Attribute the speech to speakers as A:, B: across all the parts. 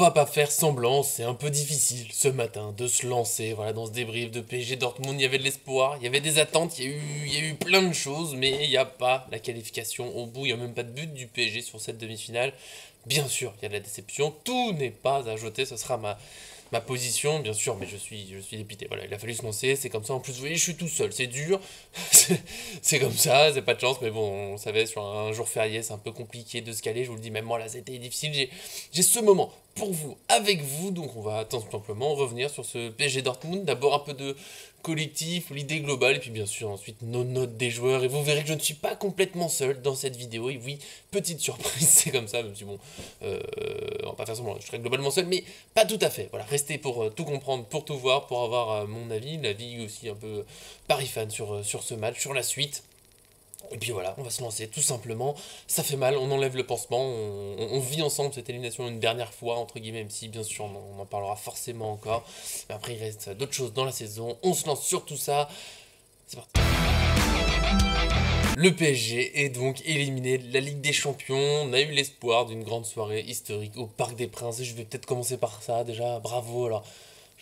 A: va pas faire semblant, c'est un peu difficile ce matin de se lancer voilà, dans ce débrief de PSG Dortmund. Il y avait de l'espoir, il y avait des attentes, il y a eu plein de choses, mais il n'y a pas la qualification au bout, il n'y a même pas de but du PSG sur cette demi-finale. Bien sûr, il y a de la déception, tout n'est pas à jeter, ce sera ma position, bien sûr, mais je suis dépité. Voilà, il a fallu se lancer, c'est comme ça. En plus, vous voyez, je suis tout seul, c'est dur, c'est comme ça, c'est pas de chance, mais bon, on savait, sur un jour férié, c'est un peu compliqué de se caler, je vous le dis, même moi, là, c'était difficile. J'ai ce moment pour vous, avec vous, donc on va tout simplement revenir sur ce PSG Dortmund. D'abord un peu de collectif, l'idée globale, et puis bien sûr ensuite nos notes des joueurs, et vous verrez que je ne suis pas complètement seul dans cette vidéo, et oui, petite surprise, c'est comme ça, même si bon, on va pas faire semblant, je serai globalement seul, mais pas tout à fait. Voilà, restez pour tout comprendre, pour tout voir, pour avoir mon avis, l'avis aussi un peu Paris fan sur ce match, sur la suite. Et puis voilà, on va se lancer tout simplement. Ça fait mal, on enlève le pansement, on vit ensemble cette élimination une dernière fois, entre guillemets, même si bien sûr on en parlera forcément encore. Mais après, il reste d'autres choses dans la saison. On se lance sur tout ça. C'est parti. Le PSG est donc éliminé de la Ligue des Champions. On a eu l'espoir d'une grande soirée historique au Parc des Princes. Et je vais peut-être commencer par ça déjà. Bravo. Alors,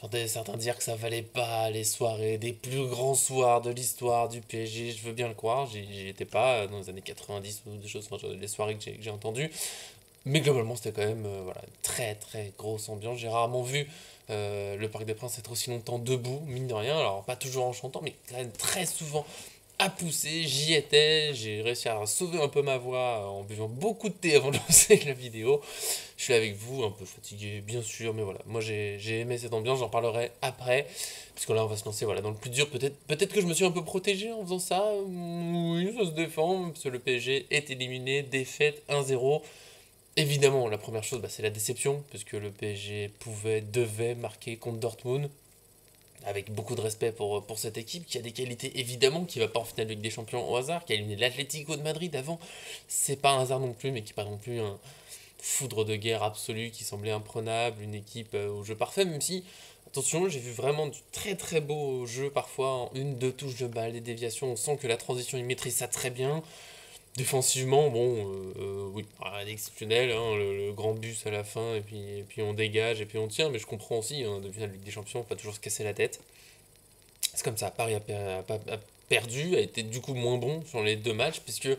A: j'entendais certains dire que ça valait pas les soirées des plus grands soirs de l'histoire du PSG. Je veux bien le croire. J'y étais pas dans les années 90 ou des choses, enfin, les soirées que j'ai entendues. Mais globalement, c'était quand même voilà, très très grosse ambiance. J'ai rarement vu le Parc des Princes être aussi longtemps debout, mine de rien. Alors, pas toujours en chantant, mais quand même très souvent à pousser. J'y étais. J'ai réussi à sauver un peu ma voix en buvant beaucoup de thé avant de lancer la vidéo. Je suis avec vous, un peu fatigué, bien sûr, mais voilà. Moi, j'ai aimé cette ambiance. J'en parlerai après. Puisque là, on va se lancer voilà, dans le plus dur. Peut-être que je me suis un peu protégé en faisant ça. Oui, ça se défend. Parce que le PSG est éliminé. Défaite 1-0. Évidemment, la première chose, bah, c'est la déception, puisque le PSG devait marquer contre Dortmund, avec beaucoup de respect pour cette équipe, qui a des qualités évidemment, qui va pas en finale de Ligue des Champions au hasard, qui a éliminé l'Atlético de Madrid avant, c'est pas un hasard non plus, mais qui n'est pas non plus un foudre de guerre absolu, qui semblait imprenable, une équipe au jeu parfait, même si, attention, j'ai vu vraiment du très très beau jeu parfois, en une, deux touches de balle, des déviations, on sent que la transition, il maîtrise ça très bien. Défensivement, bon, oui, rien d'exceptionnel, hein, le grand bus à la fin, et puis on dégage, et puis on tient, mais je comprends aussi, hein, depuis la Ligue des Champions, pas toujours se casser la tête. C'est comme ça, Paris a perdu, a été du coup moins bon sur les deux matchs, puisque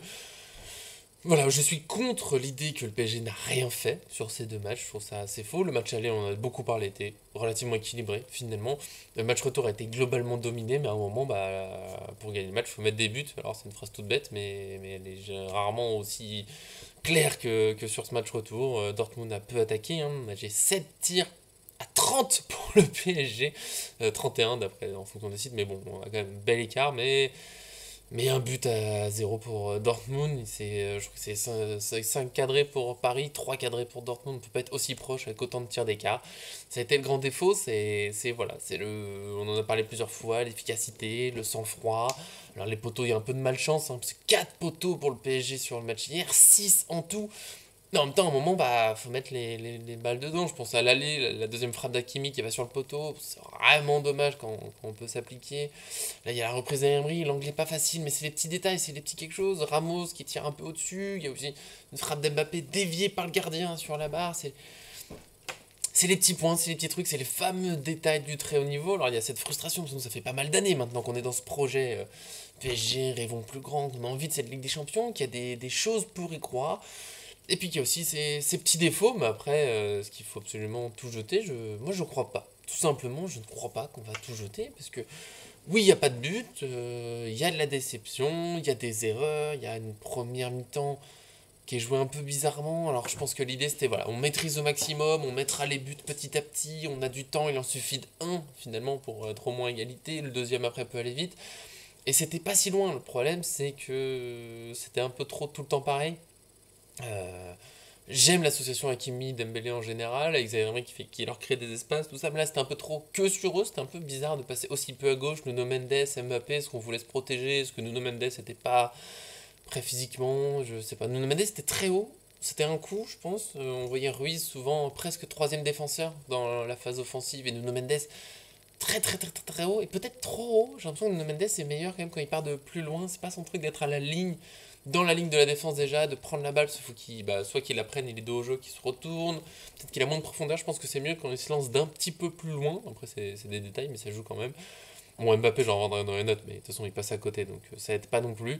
A: voilà, je suis contre l'idée que le PSG n'a rien fait sur ces deux matchs. Je trouve ça assez faux. Le match aller, on en a beaucoup parlé, était relativement équilibré finalement. Le match retour a été globalement dominé, mais à un moment, bah, pour gagner le match, il faut mettre des buts. Alors c'est une phrase toute bête, mais elle est rarement aussi claire que sur ce match retour. Dortmund a peu attaqué, hein. J'ai 7 tirs à 30 pour le PSG. 31 d'après en fonction des sites, mais bon, on a quand même un bel écart, mais un but à zéro pour Dortmund, je trouve que c'est 5 cadrés pour Paris, 3 cadrés pour Dortmund, on ne peut pas être aussi proche avec autant de tirs d'écart. Ça a été le grand défaut, voilà, on en a parlé plusieurs fois, l'efficacité, le sang-froid. Alors les poteaux, il y a un peu de malchance, hein, parce que 4 poteaux pour le PSG sur le match hier, 6 en tout. Mais en même temps, à un moment, bah, faut mettre les balles dedans. Je pense à l'aller, la deuxième frappe d'Hakimi qui va sur le poteau. C'est vraiment dommage quand on peut s'appliquer. Là, il y a la reprise d'Emery, l'angle est pas facile, mais c'est les petits détails, c'est les petits quelque chose. Ramos qui tire un peu au-dessus. Il y a aussi une frappe d'Mbappé déviée par le gardien sur la barre. C'est les petits points, c'est les petits trucs, c'est les fameux détails du très haut niveau. Alors, il y a cette frustration, parce que ça fait pas mal d'années maintenant qu'on est dans ce projet PSG, rêvons plus grand, qu'on a envie de cette Ligue des Champions, qu'il y a des choses pour y croire. Et puis il y a aussi ces petits défauts, mais après, ce qu'il faut absolument tout jeter, moi je crois pas. Tout simplement, je ne crois pas qu'on va tout jeter, parce que oui, il n'y a pas de but, il y a de la déception, il y a des erreurs, il y a une première mi-temps qui est jouée un peu bizarrement. Alors je pense que l'idée c'était, voilà, on maîtrise au maximum, on mettra les buts petit à petit, on a du temps, il en suffit d'un finalement pour être au moins égalité, le deuxième après peut aller vite. Et c'était pas si loin, le problème c'est que c'était un peu trop tout le temps pareil. Euh, J'aime l'association Hakimi, Dembélé en général, avec Zaïre qui leur crée des espaces, tout ça. Mais là, c'était un peu trop que sur eux. C'était un peu bizarre de passer aussi peu à gauche. Nuno Mendes, Mbappé, est-ce qu'on voulait se protéger? Est-ce que Nuno Mendes n'était pas prêt physiquement? Je sais pas. Nuno Mendes était très haut. C'était un coup, je pense. On voyait Ruiz souvent presque troisième défenseur dans la phase offensive et Nuno Mendes très très très très très haut et peut-être trop haut. J'ai l'impression que Nuno Mendes est meilleur quand même quand il part de plus loin. C'est pas son truc d'être à la ligne dans la ligne de la défense déjà, de prendre la balle, faut qu'il, soit qu'il la prenne, il est dos au jeu, qu'il se retourne, peut-être qu'il a moins de profondeur, je pense que c'est mieux quand il se lance d'un petit peu plus loin, après c'est des détails, mais ça joue quand même. Bon, Mbappé, j'en rendrai dans les notes, mais de toute façon, il passe à côté, donc ça aide pas non plus.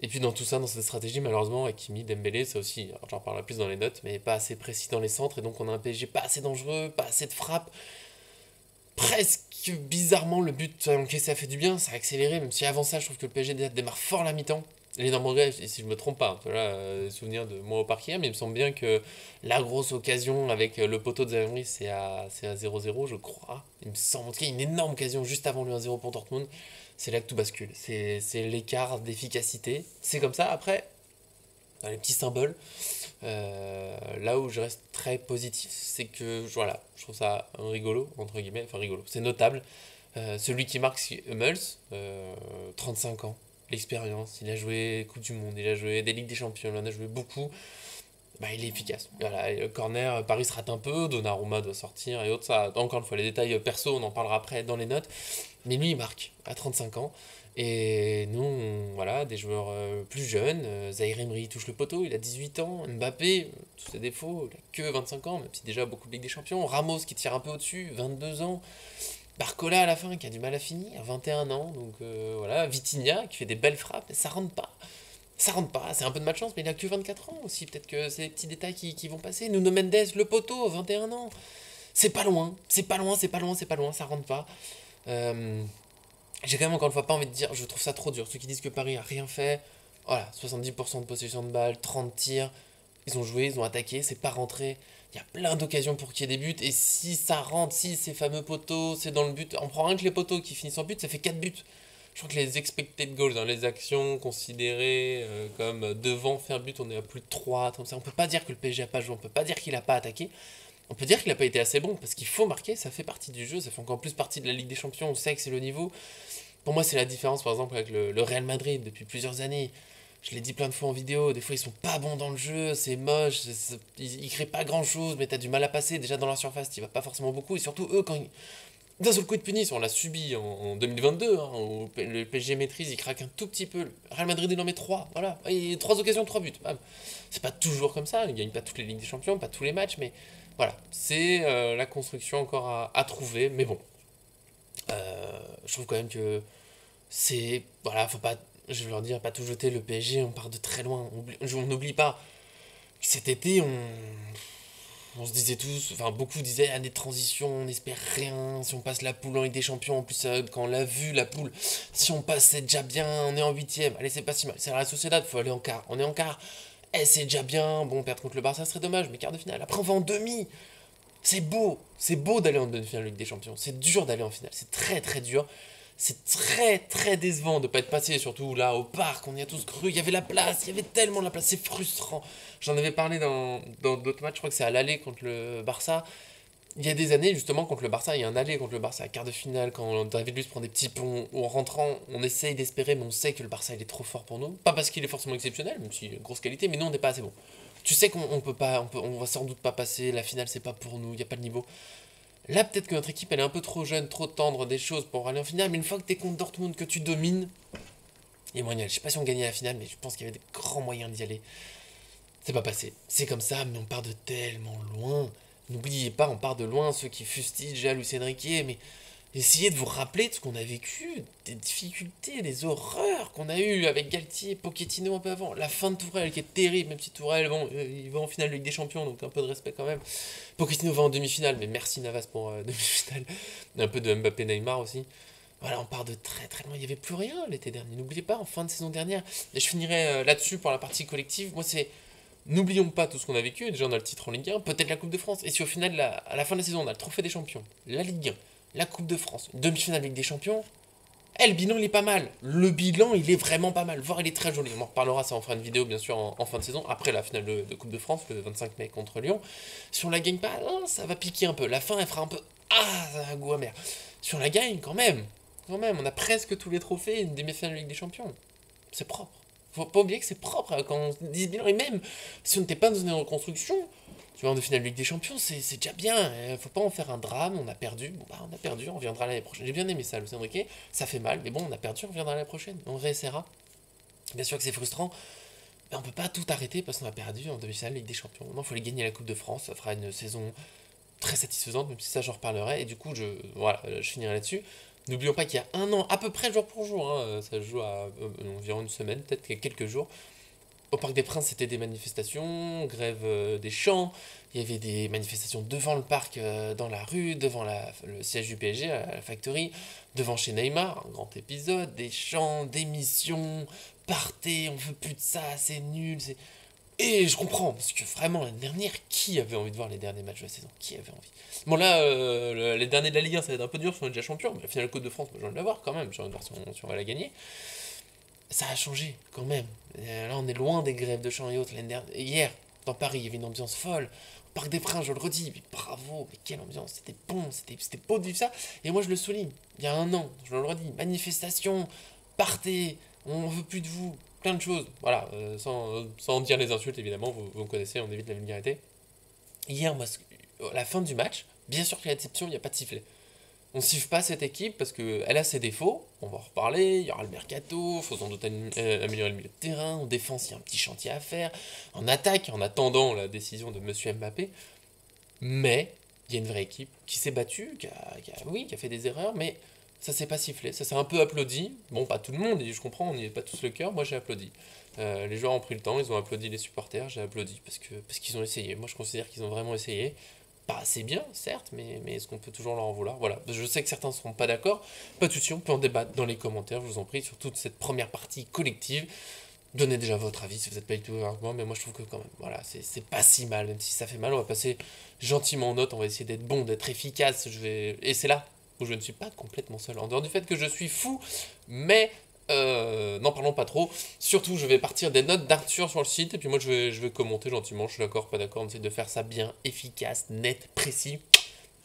A: Et puis dans tout ça, dans cette stratégie, malheureusement, Hakimi, Dembélé, ça aussi, alors j'en parlerai plus dans les notes, mais pas assez précis dans les centres, et donc on a un PSG pas assez dangereux, pas assez de frappe. Presque bizarrement, le but encaissé a fait du bien, ça a accéléré, même si avant ça, je trouve que le PSG démarre fort la mi-temps. L'énorme regret, si je me trompe pas, là, souvenir de moi au parc hier, mais il me semble bien que la grosse occasion avec le poteau de Zaïre, c'est à 0-0, je crois. Il me semble, en tout cas, une énorme occasion juste avant le 1-0 pour Dortmund. C'est là que tout bascule. C'est l'écart d'efficacité. C'est comme ça. Après, dans les petits symboles, là où je reste très positif, c'est que voilà, je trouve ça rigolo, entre guillemets, enfin rigolo, c'est notable. Celui qui marque, c'est Hummels, 35 ans, l'expérience, il a joué Coupe du Monde, il a joué des Ligues des Champions, il en a joué beaucoup. Bah, il est efficace. Voilà, et le corner, Paris se rate un peu, Donnarumma doit sortir et autres. Ça, encore une fois, les détails perso, on en parlera après dans les notes. Mais lui, il marque à 35 ans. Et nous, voilà, des joueurs plus jeunes. Zaïre Emery touche le poteau, il a 18 ans. Mbappé, tous ses défauts, il a que 25 ans, même si déjà beaucoup de Ligue des Champions. Ramos qui tire un peu au-dessus, 22 ans. Barcola à la fin qui a du mal à finir, 21 ans. Donc voilà, Vitinha qui fait des belles frappes, mais ça rentre pas. Ça rentre pas, c'est un peu de malchance, mais il a que 24 ans aussi. Peut-être que c'est des petits détails qui vont passer. Nuno Mendes, le poteau, 21 ans. C'est pas loin, c'est pas loin, c'est pas loin, c'est pas loin, ça rentre pas. Euh, j'ai quand même encore une fois pas envie de dire, je trouve ça trop dur. Ceux qui disent que Paris a rien fait, voilà, 70% de possession de balle, 30 tirs, ils ont joué, ils ont attaqué, c'est pas rentré. Il y a plein d'occasions pour qu'il y ait des buts, et si ça rentre, si ces fameux poteaux, c'est dans le but, on prend rien que les poteaux qui finissent en but, ça fait 4 buts. Je crois que les expected goals dans les actions considérées comme devant faire but, on est à plus de 3 comme ça. On peut pas dire que le PSG a pas joué, on peut pas dire qu'il a pas attaqué. On peut dire qu'il a pas été assez bon, parce qu'il faut marquer, ça fait partie du jeu, ça fait encore plus partie de la Ligue des Champions, on sait que c'est le niveau. Pour moi, c'est la différence, par exemple, avec le Real Madrid depuis plusieurs années. Je l'ai dit plein de fois en vidéo, des fois ils sont pas bons dans le jeu, c'est moche, ils créent pas grand chose, mais t'as du mal à passer. Déjà dans leur surface, tu vas pas forcément beaucoup, et surtout eux, quand d'un seul coup de punissent, on l'a subi en 2022, hein, où le PSG maîtrise, il craque un tout petit peu. Le Real Madrid, il en met 3, voilà. Et 3 occasions, 3 buts. Bam. C'est pas toujours comme ça, il gagne pas toutes les Ligues des Champions, pas tous les matchs, mais voilà. C'est la construction encore à trouver, mais bon. Je trouve quand même que c'est. Voilà, faut pas. Je veux leur dire, pas tout jeter, le PSG, on part de très loin. On n'oublie pas. Cet été, on se disait tous, enfin beaucoup disaient année de transition, on n'espère rien, si on passe la poule en Ligue des Champions, en plus quand on l'a vu la poule, si on passe c'est déjà bien, on est en huitième, allez c'est pas si mal, c'est la Sociedad, faut aller en quart, on est en quart, c'est déjà bien, bon perdre contre le Barça serait dommage, mais quart de finale, après on va en demi, c'est beau d'aller en demi-finale de Ligue des Champions, c'est dur d'aller en finale, c'est très très dur, c'est très très décevant de ne pas être passé, surtout là au parc, on y a tous cru, il y avait la place, il y avait tellement la place, c'est frustrant. J'en avais parlé dans d'autres matchs, je crois que c'est à l'aller contre le Barça. Il y a des années, justement, contre le Barça, il y a un aller contre le Barça, à quart de finale, quand David Luiz prend des petits ponts, où en rentrant, on essaye d'espérer, mais on sait que le Barça il est trop fort pour nous. Pas parce qu'il est forcément exceptionnel, même s'il a une grosse qualité, mais nous on n'est pas assez bon. Tu sais qu'on peut pas, on va sans doute pas passer, la finale c'est pas pour nous, il n'y a pas le niveau. Là, peut-être que notre équipe elle est un peu trop jeune, trop tendre des choses pour aller en finale, mais une fois que t'es contre Dortmund, que tu domines, il y a moyen. Je sais pas si on gagnait la finale, mais je pense qu'il y avait des grands moyens d'y aller. C'est pas passé. C'est comme ça, mais on part de tellement loin. N'oubliez pas, on part de loin, ceux qui fustigent déjà Luis Enrique, mais essayez de vous rappeler de ce qu'on a vécu, des difficultés, des horreurs qu'on a eues avec Galtier, Pochettino un peu avant, la fin de Tourelle qui est terrible, même si Tourelle, bon, il va en finale de Ligue des Champions, donc un peu de respect quand même. Pochettino va en demi-finale, mais merci Navas pour demi-finale. Un peu de Mbappé Neymar aussi. Voilà, on part de très très loin. Il n'y avait plus rien l'été dernier. N'oubliez pas, en fin de saison dernière. Et je finirai là-dessus pour la partie collective. Moi, c'est. N'oublions pas tout ce qu'on a vécu. Déjà, on a le titre en Ligue 1, peut-être la Coupe de France. Et si au final, à la fin de la saison, on a le Trophée des Champions, la Ligue 1, la Coupe de France, demi-finale Ligue des Champions, le bilan, il est pas mal. Le bilan, il est vraiment pas mal. Voire, il est très joli. On en reparlera, ça, on fera une vidéo, bien sûr, en fin de saison, après la finale de Coupe de France, le 25 mai contre Lyon. Si on la gagne pas, ça va piquer un peu. La fin, elle fera un peu. Ah, ça a un goût amer. Si on la gagne, quand même. Quand même, on a presque tous les trophées, une demi-finale de Ligue des Champions. C'est propre. Faut pas oublier que c'est propre quand on dit bilan. Et même si on n'était pas dans une reconstruction, tu vois, en finale de Ligue des Champions, c'est déjà bien. Faut pas en faire un drame. On a perdu. Bon, bah, on a perdu. On reviendra l'année prochaine. J'ai bien aimé ça, Luis Enrique. Ça fait mal, mais bon, on a perdu. On reviendra l'année prochaine. On réessaiera. Bien sûr que c'est frustrant. Mais on peut pas tout arrêter parce qu'on a perdu en demi-finale Ligue des Champions. Non, il faut aller gagner la Coupe de France, ça fera une saison très satisfaisante, même si ça j'en reparlerai. Et du coup, voilà, je finirai là-dessus. N'oublions pas qu'il y a un an, à peu près jour pour jour, hein, ça se joue à environ une semaine, peut-être quelques jours. Au Parc des Princes, c'était des manifestations, grève des champs. Il y avait des manifestations devant le parc, dans la rue, devant le siège du PSG, à la Factory, devant chez Neymar, un grand épisode, des chants, des missions, partez, on veut plus de ça, c'est nul. Et je comprends, parce que vraiment, l'année dernière, qui avait envie de voir les derniers matchs de la saison? Qui avait envie? Bon, là, les derniers de la Ligue 1, ça va être un peu dur, parce qu'on est déjà champion, mais la finale Coupe de France, moi, j'ai envie de la voir quand même, j'ai envie de voir si on va la gagner. Ça a changé quand même. Là, on est loin des grèves de chants et autres. Hier, dans Paris, il y avait une ambiance folle. Au Parc des Princes, je le redis, mais bravo, mais quelle ambiance, c'était bon, c'était beau de vivre ça. Et moi, je le souligne, il y a un an, je le redis, manifestation, partez, on veut plus de vous, plein de choses. Voilà, sans dire les insultes, évidemment, vous connaissez, on évite la vulgarité. Hier, moi, à la fin du match, bien sûr qu'il y a l'exception, il n'y a pas de sifflet. On siffle pas cette équipe parce qu'elle a ses défauts, on va en reparler, il y aura le mercato, il faut sans doute améliorer le milieu de terrain, en défense il y a un petit chantier à faire, en attaque, en attendant la décision de Monsieur Mbappé, mais il y a une vraie équipe qui s'est battue, oui, qui a fait des erreurs, mais ça s'est pas sifflé, ça s'est un peu applaudi, bon pas tout le monde, et je comprends, on n'y est pas tous le cœur, moi j'ai applaudi. Les joueurs ont pris le temps, ils ont applaudi les supporters, j'ai applaudi parce qu'ils ont essayé, moi je considère qu'ils ont vraiment essayé, pas assez bien, certes, mais est-ce qu'on peut toujours leur en vouloir? Voilà, je sais que certains ne seront pas d'accord, pas de souci, on peut en débattre dans les commentaires, je vous en prie, sur toute cette première partie collective. Donnez déjà votre avis si vous n'êtes pas du tout avec moi, mais moi je trouve que quand même, voilà, c'est pas si mal, même si ça fait mal, on va passer gentiment aux notes, on va essayer d'être bon, d'être efficace, et c'est là où je ne suis pas complètement seul, en dehors du fait que je suis fou, mais n'en parlons pas trop. Surtout, je vais partir des notes d'Arthur sur le site, et puis moi je vais commenter gentiment, je suis d'accord, pas d'accord, on essaie de faire ça bien, efficace, net, précis.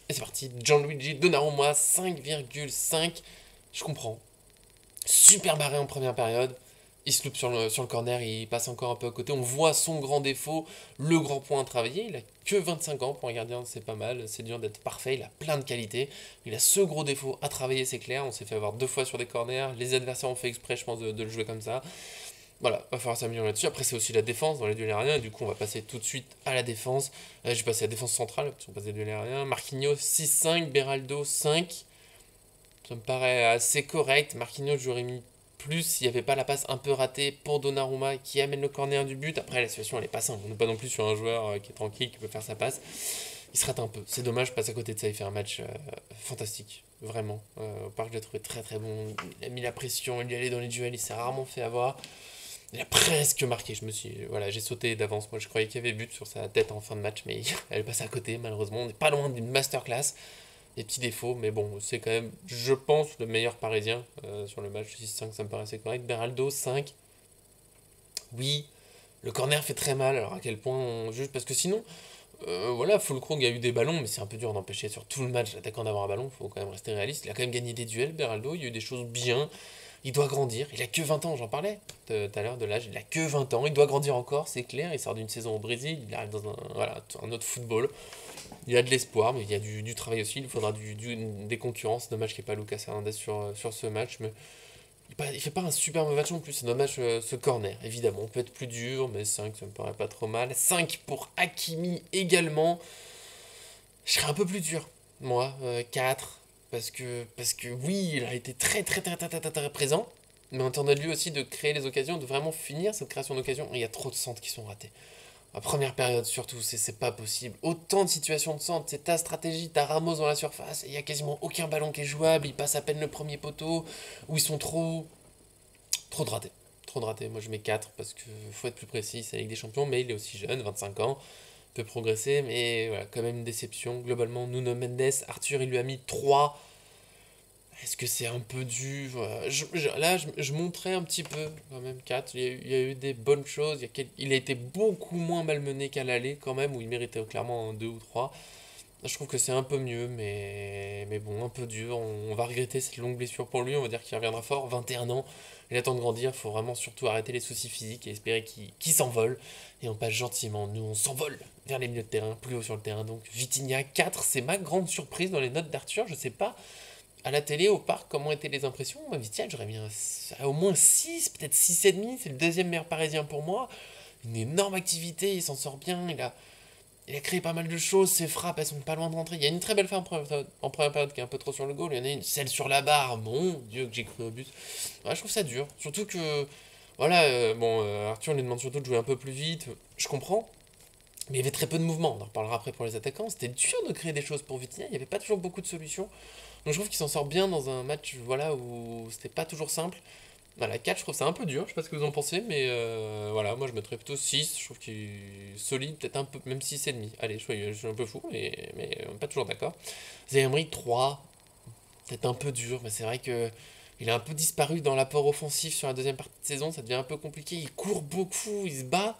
A: Et c'est parti, Gianluigi Donnarumma, 5,5, je comprends. Super barré en première période, il se loupe sur le corner, il passe encore un peu à côté. On voit son grand défaut, le grand point à travailler. Il a que 25 ans pour un gardien, c'est pas mal. C'est dur d'être parfait, il a plein de qualités. Il a ce gros défaut à travailler, c'est clair. On s'est fait avoir 2 fois sur des corners. Les adversaires ont fait exprès, je pense, de le jouer comme ça. Voilà, va falloir s'améliorer là-dessus. Après, c'est aussi la défense dans les duels aériens. Et du coup, on va passer tout de suite à la défense. Je vais passer à la défense centrale, parce qu'on passe des duels aériens. Marquinhos 6-5, Beraldo 5. Ça me paraît assez correct. Marquinhos, j'aurais mis plus s'il n'y avait pas la passe un peu ratée pour Donnarumma qui amène le corner du but. Après, la situation elle est pas simple. On n'est pas non plus sur un joueur qui est tranquille, qui peut faire sa passe. Il se rate un peu. C'est dommage, je passe à côté de ça. Il fait un match fantastique, vraiment. Au parc, je l'ai trouvé très très bon. Il a mis la pression, il y allait dans les duels, il s'est rarement fait avoir. Il a presque marqué. Voilà, j'ai sauté d'avance. Moi, je croyais qu'il y avait but sur sa tête en fin de match, mais elle est passée à côté, malheureusement. On n'est pas loin d'une masterclass. Des petits défauts, mais bon, c'est quand même, je pense, le meilleur parisien sur le match. 6-5, ça me paraissait correct. Beraldo, 5. Oui, le corner fait très mal. Alors à quel point on juge? Parce que sinon, voilà, Fulkrug a eu des ballons, mais c'est un peu dur d'empêcher sur tout le match l'attaquant d'avoir un ballon. Faut quand même rester réaliste. Il a quand même gagné des duels, Beraldo. Il y a eu des choses bien. Il doit grandir. Il a que 20 ans, j'en parlais tout à l'heure de l'âge. Il a que 20 ans. Il doit grandir encore, c'est clair. Il sort d'une saison au Brésil. Il arrive dans un autre football. Il y a de l'espoir, mais il y a du travail aussi. Il faudra des concurrences. Dommage qu'il n'y ait pas Lucas Hernandez sur ce match. Mais il fait pas un super mauvais match non plus. C'est dommage ce corner. Évidemment, on peut être plus dur, mais 5, ça me paraît pas trop mal. 5 pour Hakimi également. Je serais un peu plus dur, moi. 4. Parce que oui, il a été très très très très très, très, très présent. Mais on attendait de lui aussi de créer les occasions, de vraiment finir cette création d'occasion. Et il y a trop de centres qui sont ratés. La première période surtout, c'est pas possible. Autant de situations de centre, c'est ta stratégie, t'as Ramos dans la surface, et il y a quasiment aucun ballon qui est jouable, il passe à peine le premier poteau, ou ils sont trop de ratés. Trop de ratés, moi je mets 4 parce qu'il faut être plus précis, c'est la Ligue des Champions, mais il est aussi jeune, 25 ans, peut progresser, mais voilà, quand même une déception. Globalement, Nuno Mendes, Arthur il lui a mis 3. Est-ce que c'est un peu dû voilà. Là, je monterais un petit peu, quand même, 4. Il y a eu des bonnes choses. Il a été beaucoup moins malmené qu'à l'aller, quand même, où il méritait clairement un 2 ou 3. Là, je trouve que c'est un peu mieux, mais bon, un peu dur. On va regretter cette longue blessure pour lui. On va dire qu'il reviendra fort. 21 ans, il attend de grandir. Il faut vraiment surtout arrêter les soucis physiques et espérer qu'il s'envole. Et on passe gentiment. Nous, on s'envole vers les milieux de terrain, plus haut sur le terrain. Donc, Vitinha 4, c'est ma grande surprise dans les notes d'Arthur. Je sais pas à la télé, au parc, comment étaient les impressions? Moi, Vitial, j'aurais mis au moins 6, peut-être 6,5. C'est le deuxième meilleur parisien pour moi. une énorme activité, il s'en sort bien, il a créé pas mal de choses, ses frappes, elles sont pas loin de rentrer. Il y a une très belle fin en première période qui est un peu trop sur le goal, il y en a une, celle sur la barre, mon Dieu que j'ai cru au but. Ouais, je trouve ça dur, surtout que, voilà, Arthur lui demande surtout de jouer un peu plus vite, je comprends, mais il y avait très peu de mouvement, on en reparlera après pour les attaquants, c'était dur de créer des choses pour Vitinha, il n'y avait pas toujours beaucoup de solutions. Donc je trouve qu'il s'en sort bien dans un match voilà, où c'était pas toujours simple. Voilà, 4, je trouve ça un peu dur, je sais pas ce que vous en pensez, mais voilà, moi je mettrais plutôt 6, je trouve qu'il est solide, peut-être un peu, même 6,5. Allez, je suis un peu fou, mais pas toujours d'accord. Zaïmri, 3, peut-être un peu dur, mais c'est vrai que il a un peu disparu dans l'apport offensif sur la deuxième partie de saison, ça devient un peu compliqué, il court beaucoup, il se bat,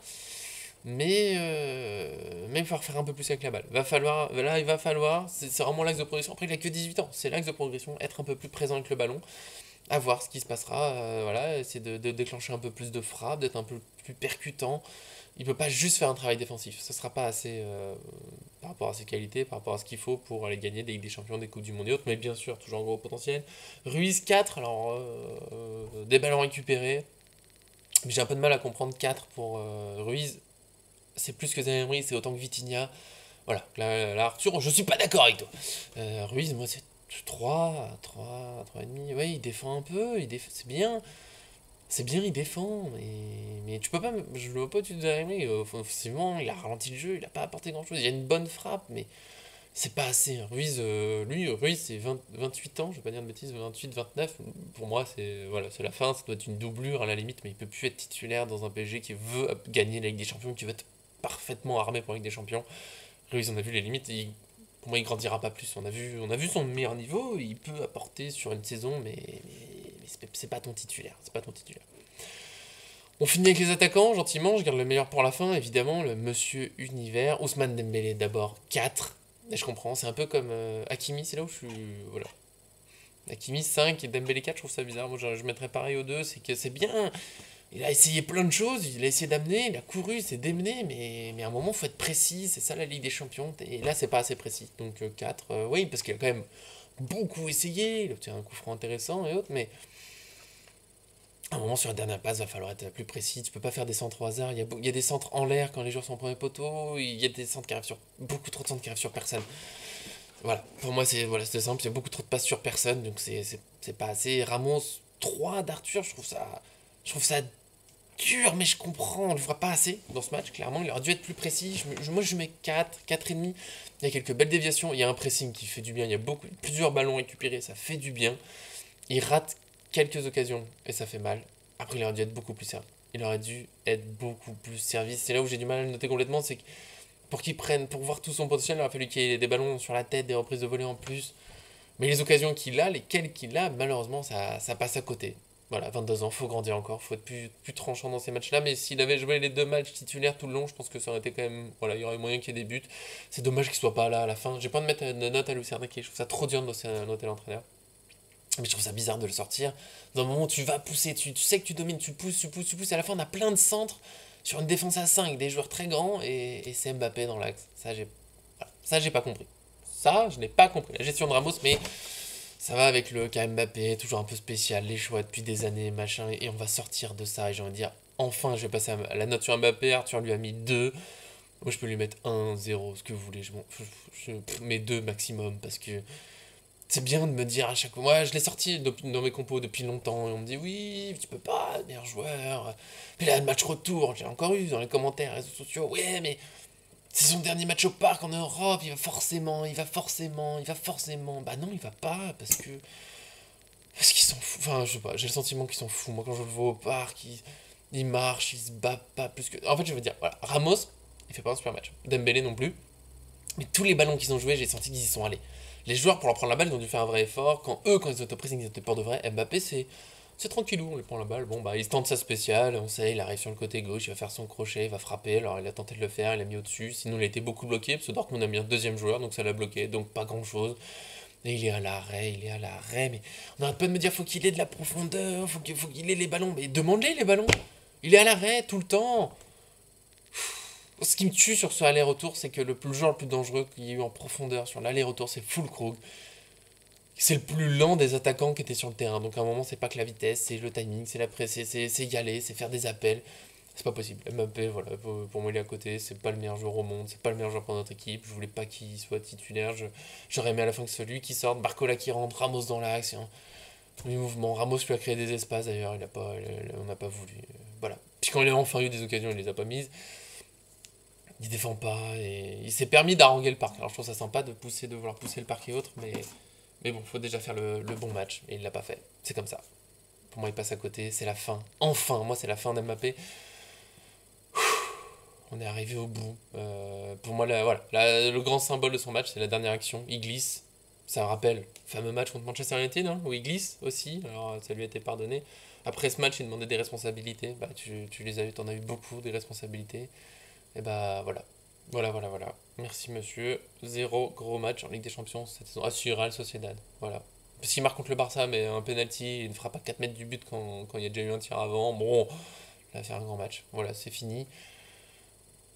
A: mais il va falloir faire un peu plus avec la balle. Là, il va falloir, c'est vraiment l'axe de progression. Après, il a que 18 ans, c'est l'axe de progression, être un peu plus présent avec le ballon, à voir ce qui se passera. Voilà, essayer de déclencher un peu plus de frappe, d'être un peu plus percutant. Il peut pas juste faire un travail défensif, ce sera pas assez par rapport à ses qualités, par rapport à ce qu'il faut pour aller gagner des Ligues des Champions, des Coupes du Monde et autres, mais bien sûr, toujours un gros potentiel. Ruiz 4, alors des ballons récupérés, mais j'ai un peu de mal à comprendre 4 pour Ruiz. C'est plus que Zanemery, c'est autant que Vitinha. Voilà, là, Arthur, je suis pas d'accord avec toi. Ruiz, moi c'est 3,5. Ouais, il défend un peu, c'est bien. C'est bien, il défend, mais tu peux pas. Je le vois pas, tu te Zanemery. Offensivement, il a ralenti le jeu, il a pas apporté grand chose. Il y a une bonne frappe, mais c'est pas assez. Ruiz, c'est 28 ans, je vais pas dire de bêtises, 28, 29. Pour moi, c'est la fin, ça doit être une doublure à la limite, mais il peut plus être titulaire dans un PSG qui veut gagner la Ligue des Champions, qui veut être parfaitement armé pour la Ligue des Champions. Ruiz, on a vu les limites, pour moi, il grandira pas plus. On a vu son meilleur niveau, il peut apporter sur une saison, mais c'est pas ton titulaire. C'est pas ton titulaire. On finit avec les attaquants, gentiment, je garde le meilleur pour la fin, évidemment, le monsieur univers. Ousmane Dembélé d'abord, 4. Et je comprends, c'est un peu comme Hakimi, c'est là où je suis. Voilà. Hakimi 5 et Dembélé 4, je trouve ça bizarre. Moi je mettrais pareil aux deux, c'est que c'est bien. Il a essayé plein de choses, il a essayé d'amener, il a couru, il s'est démené, mais à un moment, il faut être précis, c'est ça la Ligue des Champions. Et là, c'est pas assez précis. Donc 4, oui, parce qu'il a quand même beaucoup essayé, il obtient un coup franc intéressant et autres, mais à un moment, sur la dernière passe, va falloir être plus précis. Tu peux pas faire des centres au hasard. Il y a des centres en l'air quand les joueurs sont au premier poteau. Il y a des centres qui arrivent sur. Beaucoup trop de centres qui arrivent sur personne. Voilà. Pour moi, c'est simple. Il y a beaucoup trop de passes sur personne. Donc, c'est pas assez. Ramos, 3 d'Arthur, je trouve ça dur, mais je comprends. On le voit pas assez dans ce match, clairement. Il aurait dû être plus précis. Moi, je mets 4,5. Il y a quelques belles déviations. Il y a un pressing qui fait du bien. Il y a plusieurs ballons récupérés. Ça fait du bien. Il rate quelques occasions et ça fait mal. Après, il aurait dû être beaucoup plus servi. Il aurait dû être beaucoup plus servi. C'est là où j'ai du mal à le noter complètement, c'est que pour voir tout son potentiel, il aurait fallu qu'il y ait des ballons sur la tête, des reprises de volée en plus. Mais les occasions qu'il a, lesquelles qu'il a, malheureusement, ça passe à côté. Voilà, 22 ans, faut grandir encore, faut être plus tranchant dans ces matchs-là. Mais s'il avait joué les 2 matchs titulaires tout le long, je pense que ça aurait été quand même. Voilà, il y aurait moyen qu'il y ait des buts. C'est dommage qu'il soit pas là à la fin. J'ai pas envie de mettre une note à Lucien Riquet, je trouve ça trop dur de noter l'entraîneur. Mais je trouve ça bizarre de le sortir. Dans un moment où tu vas pousser, tu sais que tu domines, et à la fin on a plein de centres sur une défense à 5, des joueurs très grands, et c'est Mbappé dans l'axe. Ça, j'ai pas compris. Ça, je n'ai pas compris. La gestion de Ramos, mais ça va avec le cas Mbappé, toujours un peu spécial, les choix depuis des années, machin, et on va sortir de ça, et j'ai envie de dire, enfin, je vais passer à la note sur Mbappé, Arthur lui a mis 2. Moi, je peux lui mettre 1, 0, ce que vous voulez, je mets 2 maximum, parce que c'est bien de me dire à chaque fois. Moi, je l'ai sorti dans mes compos depuis longtemps. Et on me dit, oui, tu peux pas, meilleur joueur. Puis là, le match retour, j'ai encore eu dans les commentaires, réseaux sociaux. Ouais, mais c'est son dernier match au parc en Europe. Il va forcément. Bah non, il va pas, Parce qu'ils s'en foutent. Enfin, je sais pas, j'ai le sentiment qu'ils s'en foutent. Moi, quand je le vois au parc, il marche, il se bat pas plus que. En fait, je veux dire, voilà, Ramos, il fait pas un super match. Dembélé non plus. Mais tous les ballons qu'ils ont joués, j'ai senti qu'ils y sont allés. Les joueurs, pour leur prendre la balle, ils ont dû faire un vrai effort. Quand ils étaient pressing, ils étaient pour de vrai. Mbappé, c'est tranquillou, on lui prend la balle. Bon, bah, il se tente sa spéciale, on sait, il arrive sur le côté gauche, il va faire son crochet, il va frapper. Alors, il a tenté de le faire, il a mis au-dessus. Sinon, il a été beaucoup bloqué, parce que Dortmund a mis un deuxième joueur, donc ça l'a bloqué, donc pas grand-chose. Et il est à l'arrêt, mais on arrête pas de me dire, faut qu'il ait de la profondeur, faut qu'il ait les ballons. Mais demande-les, les ballons. Il est à l'arrêt tout le temps. Ce qui me tue sur ce aller-retour, c'est que le joueur le plus dangereux qu'il y a eu en profondeur sur l'aller-retour, c'est Füllkrug. C'est le plus lent des attaquants qui étaient sur le terrain. Donc à un moment, c'est pas que la vitesse, c'est le timing, c'est la presse, c'est y aller, c'est faire des appels. C'est pas possible. Mbappé, voilà, pour moi, il est à côté. C'est pas le meilleur joueur au monde. C'est pas le meilleur joueur pour notre équipe. Je voulais pas qu'il soit titulaire. J'aurais aimé à la fin que ce soit lui qui sorte. Barcola qui rentre. Ramos dans l'axe. Les mouvements. Ramos lui a créé des espaces d'ailleurs. On n'a pas voulu. Voilà. Puis quand il a enfin eu des occasions, il les a pas mises. Il défend pas. Et il s'est permis d'haranguer le parc. Alors je trouve ça sympa de vouloir pousser le parc et autres. Mais bon, faut déjà faire le bon match. Et il l'a pas fait. C'est comme ça. Pour moi, il passe à côté. C'est la fin. Enfin, moi, c'est la fin d'Mbappé. On est arrivé au bout. Pour moi, voilà, le grand symbole de son match, c'est la dernière action. Il glisse. Ça rappelle le fameux match contre Manchester United, hein, où il glisse aussi. Alors, ça lui a été pardonné. Après ce match, il demandait des responsabilités. Bah, tu les as eu, t'en as eu beaucoup des responsabilités. Et bah, voilà. Voilà. Merci, monsieur. Zéro gros match en Ligue des Champions cette saison. Ah, si, Real Sociedad. Voilà. Parce qu'il marque contre le Barça, mais un penalty, il ne fera pas 4 mètres du but quand il y a déjà eu un tir avant. Bon, il va faire un grand match. Voilà, c'est fini.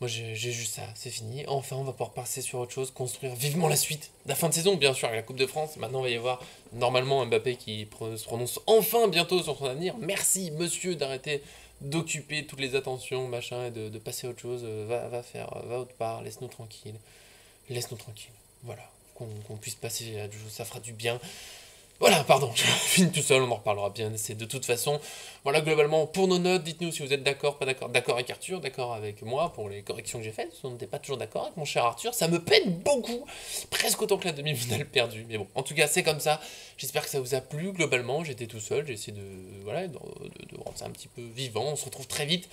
A: Moi j'ai juste ça, c'est fini. Enfin, on va pouvoir passer sur autre chose, construire vivement la suite. La fin de saison, bien sûr, avec la Coupe de France. Maintenant, il va y avoir normalement Mbappé qui se prononce enfin bientôt sur son avenir. Merci, monsieur, d'arrêter d'occuper toutes les attentions, machin, et de passer à autre chose. Va autre part, laisse-nous tranquille. Laisse-nous tranquille. Voilà. Qu'on puisse passer à autre chose, ça fera du bien. Voilà, pardon, je finis tout seul, on en reparlera bien. C'est de toute façon, voilà, globalement, pour nos notes, dites-nous si vous êtes d'accord, pas d'accord. D'accord avec Arthur, d'accord avec moi pour les corrections que j'ai faites. Si on n'était pas toujours d'accord avec mon cher Arthur, ça me peine beaucoup. Presque autant que la demi-finale perdue. Mais bon, en tout cas, c'est comme ça. J'espère que ça vous a plu. Globalement, j'étais tout seul. J'ai essayé voilà, de rendre ça un petit peu vivant. On se retrouve très vite.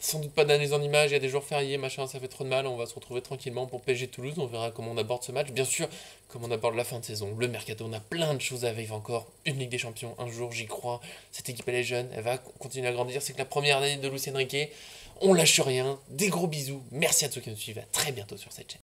A: Sans doute pas d'analyse en images, il y a des jours fériés, machin, ça fait trop de mal, on va se retrouver tranquillement pour PSG Toulouse, on verra comment on aborde ce match, bien sûr, comment on aborde la fin de saison, le mercato, on a plein de choses à vivre encore, une Ligue des Champions, un jour j'y crois, cette équipe elle est jeune, elle va continuer à grandir, c'est que la première année de Luis Enrique, on lâche rien, des gros bisous, merci à tous qui nous suivent, à très bientôt sur cette chaîne.